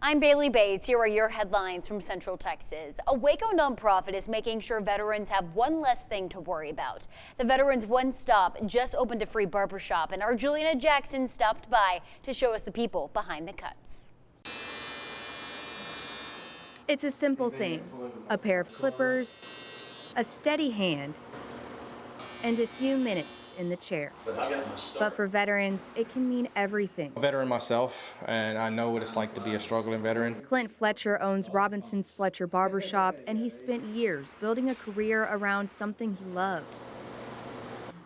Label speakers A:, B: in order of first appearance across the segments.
A: I'm Bailey Bates. Here are your headlines from Central Texas. A Waco nonprofit is making sure veterans have one less thing to worry about. The Veterans One Stop just opened a free barbershop, and our Juliana Jackson stopped by to show us the people behind the cuts.
B: It's a simple thing, a pair of clippers, a steady hand, and a few minutes in the chair. But for veterans, it can mean everything.
C: I'm a veteran myself, and I know what it's like to be a struggling veteran.
B: Clint Fletcher owns Robinson's Fletcher Barbershop, and he spent years building a career around something he loves.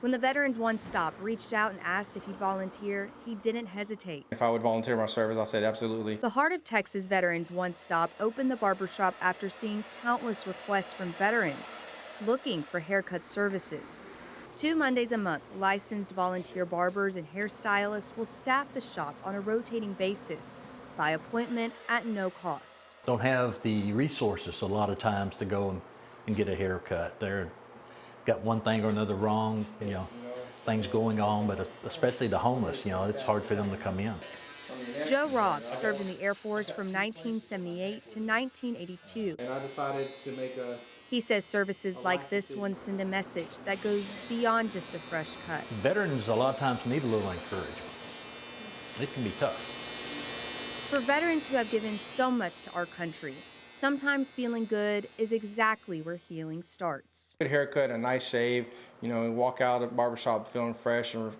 B: When the Veterans One Stop reached out and asked if he'd volunteer, he didn't hesitate.
C: If I would volunteer my service, I said absolutely.
B: The Heart of Texas Veterans One Stop opened the barbershop after seeing countless requests from veterans looking for haircut services. 2 Mondays a month, licensed volunteer barbers and hairstylists will staff the shop on a rotating basis by appointment at no cost.
D: Don't have the resources a lot of times to go and get a haircut. They're got one thing or another wrong, things going on, but especially the homeless, it's hard for them to come in.
B: Joe Robb served in the Air Force from 1978 to 1982.
C: And I decided to make a...
B: He says services like this one send a message that goes beyond just a fresh cut.
D: Veterans a lot of times need a little encouragement. It can be tough.
B: For veterans who have given so much to our country, sometimes feeling good is exactly where healing starts.
C: Good haircut, a nice shave, walk out of the barbershop feeling fresh and,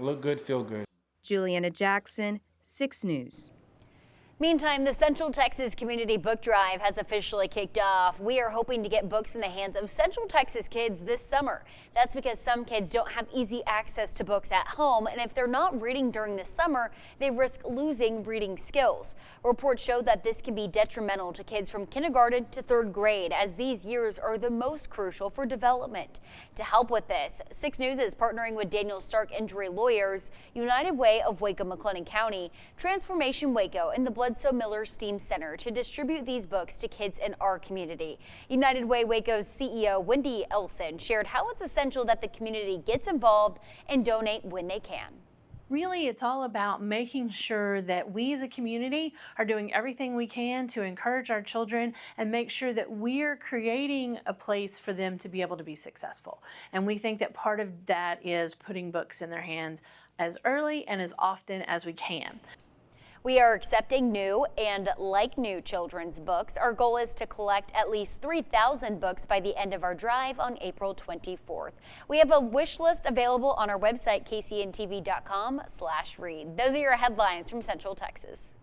C: look good, feel good.
B: Juliana Jackson, 6 News.
A: Meantime, the Central Texas Community Book Drive has officially kicked off. We are hoping to get books in the hands of Central Texas kids this summer. That's because some kids don't have easy access to books at home, and if they're not reading during the summer, they risk losing reading skills. Reports show that this can be detrimental to kids from kindergarten to 3rd grade, as these years are the most crucial for development. To help with this, 6 News is partnering with Daniel Stark Injury Lawyers, United Way of Waco-McLennan County, Transformation Waco, and the Bledsoe Miller STEAM Center to distribute these books to kids in our community. United Way Waco's CEO Wendy Elson shared how it's essential that the community gets involved and donate when they can.
E: Really, it's all about making sure that we as a community are doing everything we can to encourage our children and make sure that we're creating a place for them to be able to be successful. And we think that part of that is putting books in their hands as early and as often as we can.
A: We are accepting new and like new children's books. Our goal is to collect at least 3,000 books by the end of our drive on April 24th. We have a wish list available on our website, kcntv.com/read. Those are your headlines from Central Texas.